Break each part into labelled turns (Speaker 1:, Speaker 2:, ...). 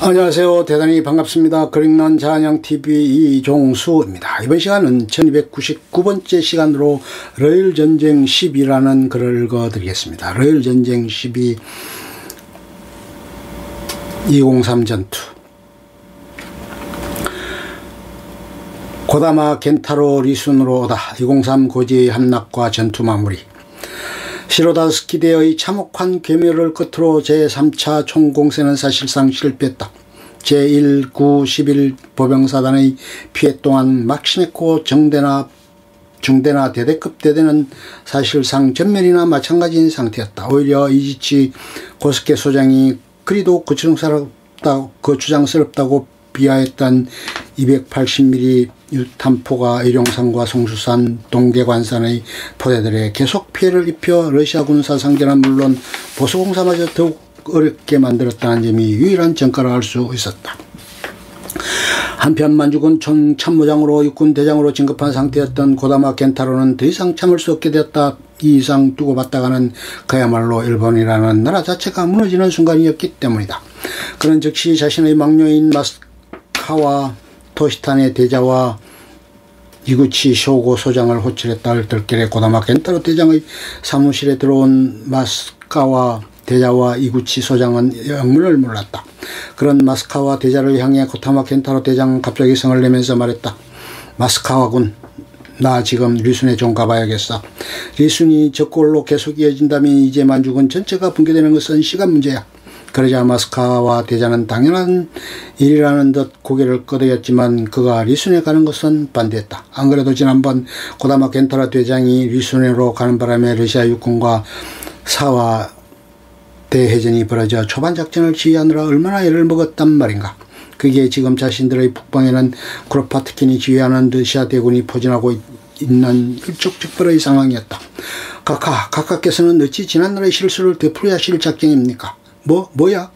Speaker 1: 안녕하세요. 대단히 반갑습니다. 그릭난 잔향TV 이종수입니다. 이번 시간은 1299번째 시간으로 러일전쟁 10이라는 글을 읽어드리겠습니다. 러일전쟁 12 203 전투. 고다마 겐타로 리순으로 오다 203 고지의 함락과 전투 마무리. 시로다스키대의 참혹한 괴멸을 끝으로 제3차 총공세는 사실상 실패했다. 제1, 9, 11 보병사단의 피해 동안 막심했고 중대나 대대급 대대는 사실상 전멸이나 마찬가지인 상태였다. 오히려 이지치 고스케 소장이 그리도 주장스럽다고 비하했던 280mm 유탄포가 의룡산과 송수산, 동계관산의 포대들에 계속 피해를 입혀 러시아군 사상전은 물론 보수공사마저 더욱 어렵게 만들었다는 점이 유일한 전가라 할 수 있었다. 한편 만주군 총참모장으로 육군 대장으로 진급한 상태였던 고다마 겐타로는 더 이상 참을 수 없게 되었다. 이 이상 두고 봤다가는 그야말로 일본이라는 나라 자체가 무너지는 순간이었기 때문이다. 그는 즉시 자신의 막녀인 마스카와 토시탄의 대자와 이구치 쇼고 소장을 호출했다. 얼떨결에 고다마 겐타로 대장의 사무실에 들어온 마스카와 대자와 이구치 소장은 영문을 몰랐다. 그런 마스카와 대자를 향해 고다마 겐타로 대장은 갑자기 성을 내면서 말했다. 마스카와군, 나 지금 리순에 좀 가봐야겠어. 리순이 적골로 계속 이어진다면 이제 만주군 전체가 붕괴되는 것은 시간 문제야. 그러자 마스카와 대자는 당연한 일이라는 듯 고개를 끄덕였지만 그가 리순에 가는 것은 반대했다. 안 그래도 지난번 고다마 겐타로 대장이 리순으로 가는 바람에 러시아 육군과 사와 대해전이 벌어져 초반 작전을 지휘하느라 얼마나 애를 먹었단 말인가. 그게 지금 자신들의 북방에는 쿠로파트킨이 지휘하는 러시아 대군이 포진하고 있는 일촉즉발의 상황이었다. 각하께서는 어찌 지난날의 실수를 되풀이 하실 작정입니까? 뭐야?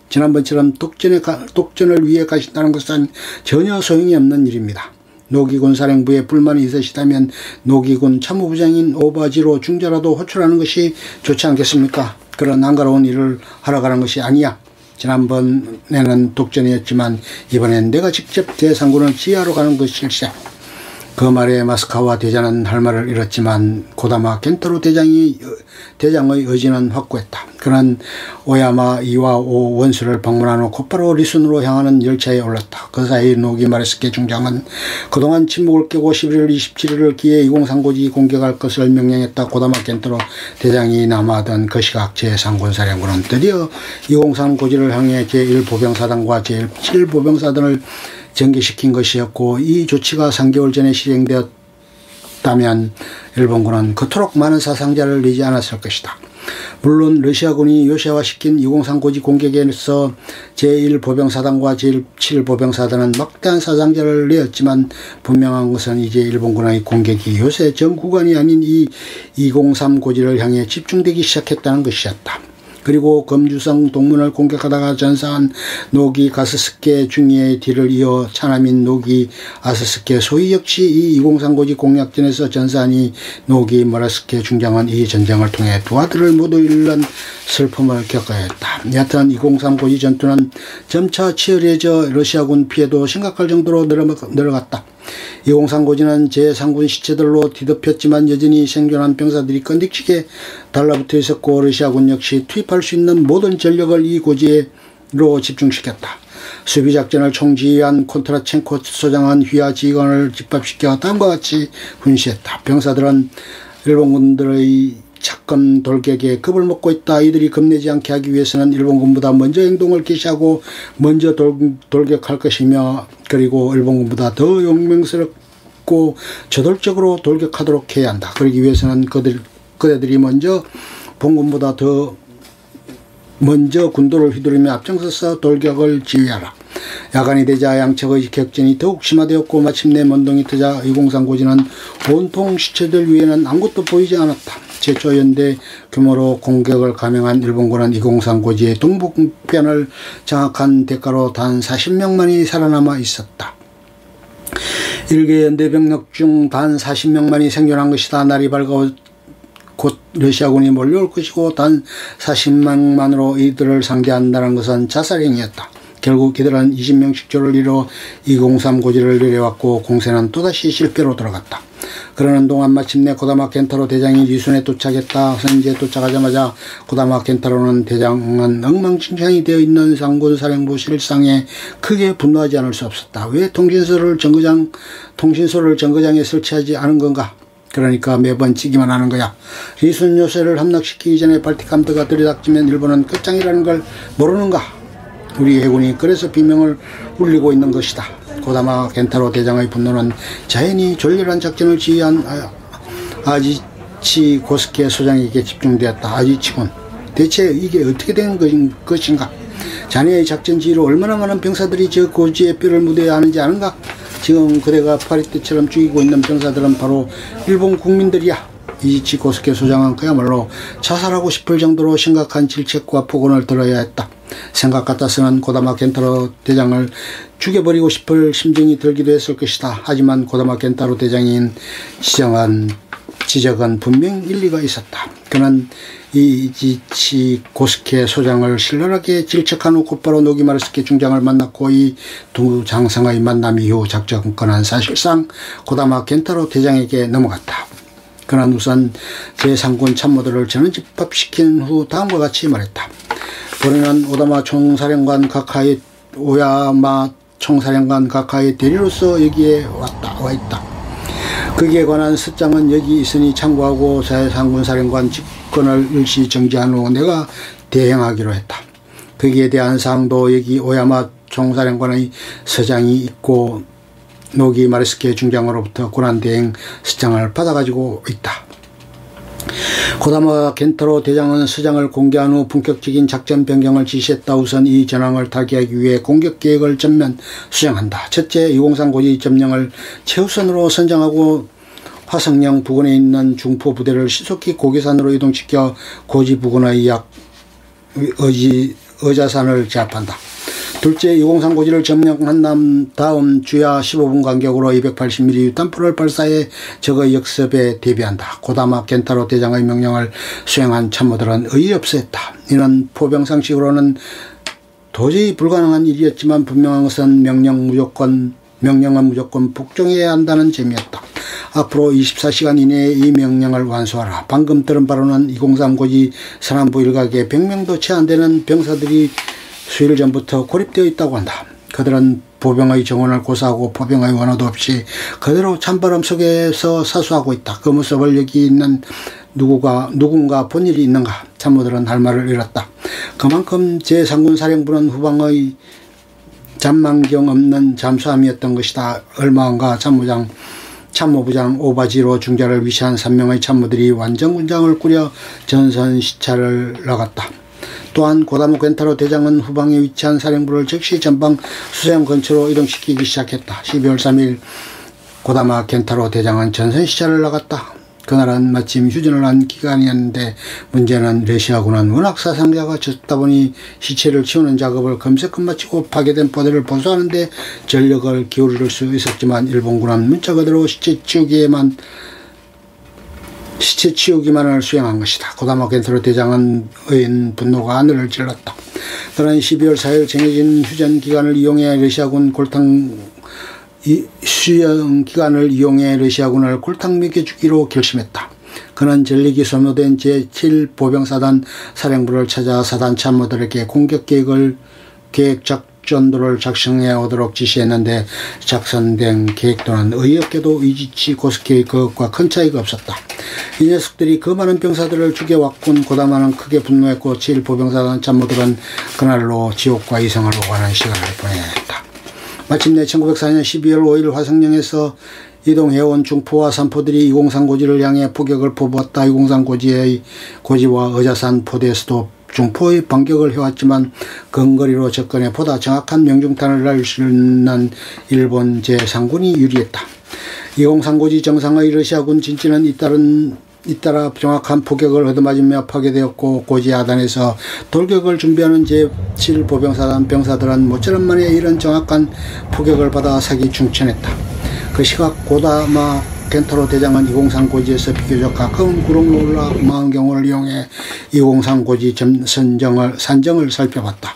Speaker 1: 지난번처럼 독전을 위해 가신다는 것은 전혀 소용이 없는 일입니다. 노기군 사령부에 불만이 있으시다면 노기군 참모부장인 오바지로 중자라도 호출하는 것이 좋지 않겠습니까? 그런 한가로운 일을 하러 가는 것이 아니야. 지난번에는 독전이었지만 이번엔 내가 직접 대상군을 지휘하러 가는 것일세. 그 말에 마스카와 대장은 할 말을 잃었지만 고다마 겐타로 대장의 의지는 확고했다. 그는 오야마 2와 5 원수를 방문한 후 곧바로 리순으로 향하는 열차에 올랐다. 그 사이 노기 마레스케 중장은 그동안 침묵을 깨고 11월 27일을 기해 203 고지 공격할 것을 명령했다. 고다마 겐타로 대장이 남아하던 그 시각 제3군 사령부는 드디어 203 고지를 향해 제1 보병사단과 제7 보병사단을 전개시킨 것이었고, 이 조치가 3개월 전에 실행되었다면 일본군은 그토록 많은 사상자를 내지 않았을 것이다. 물론 러시아군이 요새화시킨 203 고지 공격에서 제1 보병사단과 제7 보병사단은 막대한 사상자를 내었지만 분명한 것은 이제 일본군의 공격이 요새 전 구간이 아닌 이 203 고지를 향해 집중되기 시작했다는 것이었다. 그리고 검주성 동문을 공격하다가 전사한 노기 가스스케 중위의 뒤를 이어 차남인 노기 아스스케 소위 역시 이 203 고지 공략전에서 전사한 노기 마레스케 중장은 이 전쟁을 통해 두 아들을 모두 잃는 슬픔을 겪어야 했다. 여하튼 203 고지 전투는 점차 치열해져 러시아군 피해도 심각할 정도로 늘어갔다. 203 고지는 제3군 시체들로 뒤덮였지만 여전히 생존한 병사들이 끈덕지게 달라붙어 있었고 러시아군 역시 투입할 수 있는 모든 전력을 이 고지로 집중시켰다. 수비작전을 총지휘한 콘트라첸코 소장은 휘하 지휘관을 집합시켜 다음과 같이 훈시했다. 병사들은 일본군들의 착금 돌격에 겁을 먹고 있다. 이들이 겁내지 않게 하기 위해서는 일본군보다 먼저 행동을 개시하고 먼저 돌격할 것이며, 그리고 일본군보다 더 용맹스럽고 저돌적으로 돌격하도록 해야 한다. 그러기 위해서는 그대들이 먼저 본군보다 더 먼저 군도를 휘두르며 앞장서서 돌격을 지휘하라. 야간이 되자 양측의 격전이 더욱 심화되었고 마침내 먼동이 트자 203 고지는 온통 시체들 위에는 아무것도 보이지 않았다. 최초 연대 규모로 공격을 감행한 일본군은 203 고지의 동북편을 장악한 대가로 단 40명만이 살아남아 있었다. 일개 연대 병력 중 단 40명만이 생존한 것이다. 날이 밝아 곧 러시아군이 몰려올 것이고 단 40명만으로 이들을 상대한다는 것은 자살행위였다. 결국 이들은 20명씩 조를 이뤄 203 고지를 내려왔고 공세는 또다시 실패로 돌아갔다. 그러는 동안 마침내 고다마 켄타로 대장이 리순에 도착했다. 선지에 도착하자마자 고다마 켄타로는 대장은 엉망진창이 되어 있는 상군사령부 실상에 크게 분노하지 않을 수 없었다. 왜 통신소를 정거장에 설치하지 않은 건가? 그러니까 매번 찌기만 하는 거야. 리순 요새를 함락시키기 전에 발틱함드가 들이닥치면 일본은 끝장이라는 걸 모르는가? 우리 해군이 그래서 비명을 울리고 있는 것이다. 고다마 켄타로 대장의 분노는 자연히 졸렬한 작전을 지휘한 아지치 고스케 소장에게 집중되었다. 아지치군, 대체 이게 어떻게 된 것인가? 자네의 작전 지휘로 얼마나 많은 병사들이 저 고지에 뼈를 묻어야 하는지 아는가? 지금 그대가 파리떼처럼 죽이고 있는 병사들은 바로 일본 국민들이야. 이지치 고스케 소장은 그야말로 자살하고 싶을 정도로 심각한 질책과 폭언을 들어야 했다. 생각 같아서는 고다마 켄타로 대장을 죽여버리고 싶을 심정이 들기도 했을 것이다. 하지만 고다마 켄타로 대장인 지적은 분명 일리가 있었다. 그는 이지치 고스케 소장을 신랄하게 질책한 후 곧바로 노기마르스케 중장을 만났고 이 두 장성의 만남 이후 작전권은 사실상 고다마 켄타로 대장에게 넘어갔다. 그는 우선 제3군 참모들을 전원 집합시킨 후 다음과 같이 말했다. 우리는 오야마 총사령관 가카의 대리로서 여기에 와 있다. 거기에 관한 습장은 여기 있으니 참고하고 제3군 사령관 직권을 일시 정지한 후 내가 대행하기로 했다. 거기에 대한 사항도 여기 오야마 총사령관의 서장이 있고 노기마르스케 중장으로부터 고난대행 서장을 받아가지고 있다. 고다마 켄타로 대장은 서장을 공개한 후 본격적인 작전 변경을 지시했다. 우선 이 전황을 타개하기 위해 공격 계획을 전면 수정한다. 첫째, 203 고지 점령을 최우선으로 선정하고 화성령 부근에 있는 중포 부대를 신속히 고개산으로 이동시켜 고지 부근의 의자산을 제압한다. 둘째, 203 고지를 점령한 다음 주야 15분 간격으로 280mm 유탄포를 발사해 적의 역습에 대비한다. 고다마 켄타로 대장의 명령을 수행한 참모들은 어이없어했다. 이는 포병상식으로는 도저히 불가능한 일이었지만 분명한 것은 명령은 무조건 복종해야 한다는 점이었다. 앞으로 24시간 이내에 이 명령을 완수하라. 방금 들은 바로는 203 고지 산안부 일각에 100명도 채 안 되는 병사들이 수일 전부터 고립되어 있다고 한다. 그들은 보병의 정원을 고사하고 포병의 원호도 없이 그대로 찬바람 속에서 사수하고 있다. 그 모습을 여기 있는 누군가 본 일이 있는가? 참모들은 할 말을 잃었다. 그만큼 제3군 사령부는 후방의 잔망경 없는 잠수함이었던 것이다. 얼마인가 참모부장 오바지로 중자를 위시한 3명의 참모들이 완전군장을 꾸려 전선 시찰을 나갔다. 또한 고다마 켄타로 대장은 후방에 위치한 사령부를 즉시 전방 수성 근처로 이동시키기 시작했다. 12월 3일 고다마 켄타로 대장은 전선 시찰을 나갔다. 그날은 마침 휴전을 한 기간이었는데 문제는 러시아군은 워낙 사상자가 적다 보니 시체를 치우는 작업을 금세 끝마치고 파괴된 포대를 보수하는 데 전력을 기울일 수 있었지만 일본군은 문자 그대로 시체 치우기만을 수행한 것이다. 고다마 켄타로 대장은 분노가 하늘을 찔렀다. 그는 12월 4일 정해진 휴전 기간을 이용해 러시아군을 골탕 먹여주기로 결심했다. 그는 전력이 소모된 제7 보병사단 사령부를 찾아 사단 참모들에게 공격 계획 작전도를 작성해 오도록 지시했는데 작성된 계획도는 어이없게도 이지치 고스케의 그것과 큰 차이가 없었다. 이 녀석들이 그 많은 병사들을 죽여왔군. 고다마는 크게 분노했고 제1 보병사단 참모들은 그날로 지옥과 이성으로 가는 시간을 보냈다. 마침내 1904년 12월 5일 화성령에서 이동해온 중포와 산포들이 203 고지를 향해 포격을 퍼부었다. 203 고지와 의자산 포대에서도 중포의 반격을 해왔지만 근거리로 접근해 보다 정확한 명중탄을 날 수 있는 일본 제3군이 유리했다. 203 고지 정상의 러시아군 진지는 잇따라 정확한 포격을 얻어맞으며 파괴되었고 고지 하단에서 돌격을 준비하는 제7 보병사단 병사들은 모처럼 만에 이런 정확한 포격을 받아 사기 충천했다. 그 시각 고다마 켄타로 대장은 203 고지에서 비교적 가까운 구름으로 올라 망원경을 이용해 203 고지 산정을 살펴봤다.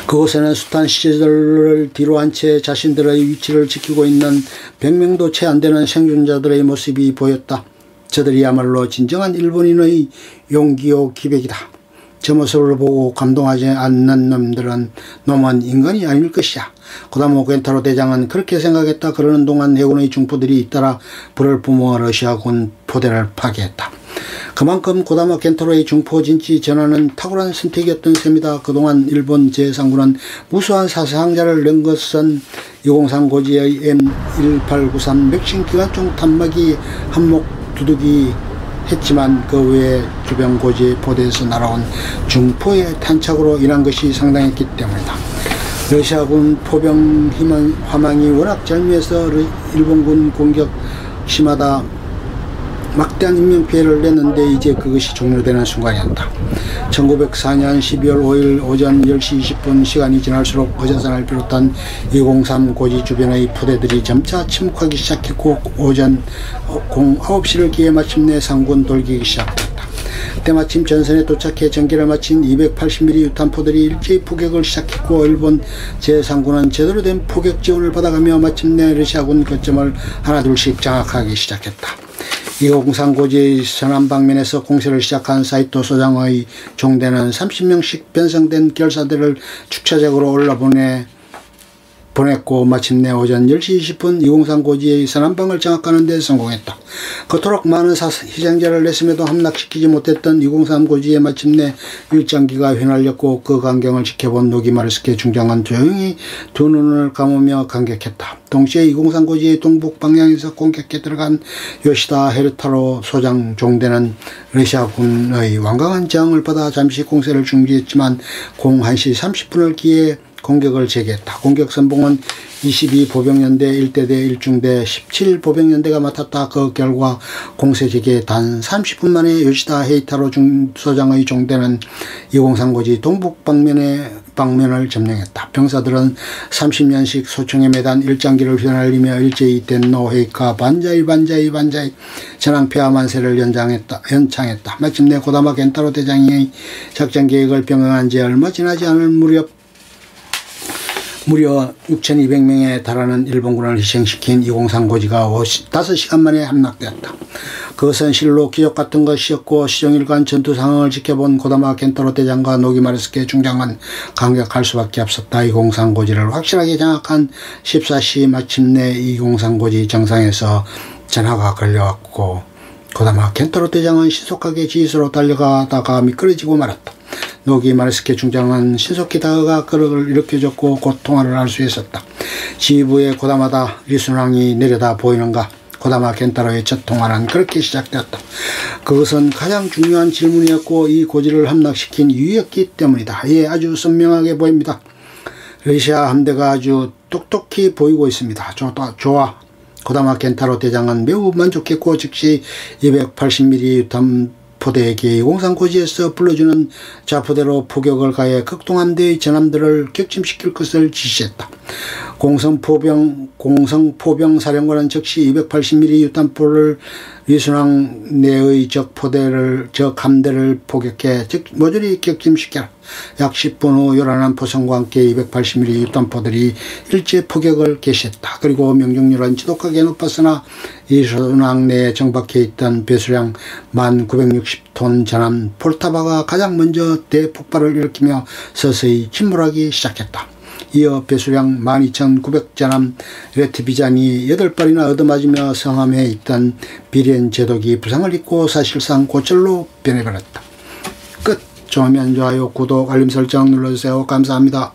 Speaker 1: 그곳에는 숱한 시절을 뒤로한 채 자신들의 위치를 지키고 있는 100명도 채 안되는 생존자들의 모습이 보였다. 저들이야말로 진정한 일본인의 용기요 기백이다. 저 모습을 보고 감동하지 않는 놈은 인간이 아닐 것이야. 고다마 켄타로 대장은 그렇게 생각했다. 그러는 동안 해군의 중포들이 잇따라 불을 뿜어 러시아군 포대를 파괴했다. 그만큼 고다마 켄타로의 중포 진지 전환은 탁월한 선택이었던 셈이다. 그동안 일본 제3군은 무수한 사상자를 낸 것은 203 고지의 M1893 맥신 기관총 탄막이 한몫 두둑이 했지만 그 외에 주변 고지 포대에서 날아온 중포의 탄착으로 인한 것이 상당했기 때문이다. 러시아군 포병 화망이 워낙 절묘해서 일본군 공격 심하다 막대한 인명피해를 냈는데 이제 그것이 종료되는 순간이었다. 1904년 12월 5일 오전 10시 20분 시간이 지날수록 어자산을 비롯한 203 고지 주변의 포대들이 점차 침묵하기 시작했고 오전 09시를 기해 마침내 상군 돌기기 시작했다. 때마침 전선에 도착해 전개를 마친 280mm 유탄포들이 일제히 포격을 시작했고 일본 제3군은 제대로 된 포격 지원을 받아가며 마침내 러시아군 거점을 하나둘씩 장악하기 시작했다. 203 고지의 서남방면에서 공세를 시작한 사이토 소장의 종대는 30명씩 변성된 결사대를 축차적으로 보냈고 마침내 오전 10시 20분 203 고지의 서남방을 장악하는 데 성공했다. 그토록 많은 희생자를 냈음에도 함락시키지 못했던 203 고지에 마침내 일장기가 휘날렸고 그 광경을 지켜본 노기마르스케 중장은 조용히 두 눈을 감으며 감격했다. 동시에 203 고지의 동북 방향에서 공격해 들어간 요시다 헤르타로 소장 종대는 러시아군의 완강한 저항을 받아 잠시 공세를 중지했지만 01시 30분을 기해 공격을 재개했다. 공격 선봉은 22보병연대 1대대 1중대 17보병연대가 맡았다. 그 결과 공세 재개 단 30분 만에 요시다 헤이타로 소장의 종대는 203 고지 동북 방면을 점령했다. 병사들은 30년씩 소총에 매단 일장기를 휘날리며 일제히 덴노 헤이카 반자이 전황폐하 만세를 연창했다. 마침내 고다마 켄타로 대장의 작전 계획을 병행한 지 얼마 지나지 않을 무려 6,200명에 달하는 일본군을 희생시킨 203 고지가 5시간 만에 함락되었다. 그것은 실로 기적 같은 것이었고 시종일관 전투 상황을 지켜본 고다마 켄타로 대장과 노기마르스케 중장은 감격할 수밖에 없었다. 203 고지를 확실하게 장악한 14시 마침내 203 고지 정상에서 전화가 걸려왔고 고다마 켄타로 대장은 신속하게 지휘소로 달려가다가 미끄러지고 말았다. 노기마르스케 중장은 신속히 다가가 그를 일으켜줬고 곧 통화를 할 수 있었다. 지휘부의 고다마다 리순왕이 내려다 보이는가? 고다마 켄타로의 첫 통화는 그렇게 시작되었다. 그것은 가장 중요한 질문이었고 이 고지를 함락시킨 이유였기 때문이다. 예, 아주 선명하게 보입니다. 러시아 함대가 아주 똑똑히 보이고 있습니다. 좋아. 고다마 켄타로 대장은 매우 만족했고 즉시 280mm 유탄 포대에게 203 고지에서 불러주는 자포대로 포격을 가해 극동함대의 전함들을 격침시킬 것을 지시했다. 공성포병 사령관은 즉시 280mm 유탄포를 리순왕 내의 적 함대를 포격해 모조리 격침시켜라. 약 10분 후 요란한 포성과 함께 280mm 유탄포들이 일제 포격을 개시했다. 그리고 명중률은 지독하게 높았으나 리순왕 내에 정박해 있던 배수량 1960톤 전함 폴타바가 가장 먼저 대폭발을 일으키며 서서히 침몰하기 시작했다. 이어 배수량 12,900전함 레트비잔이 8발이나 얻어맞으며 성함에 있던 비련 제독이 부상을 입고 사실상 고철로 변해버렸다. 끝. 좋으면 좋아요, 구독, 알림 설정 눌러주세요. 감사합니다.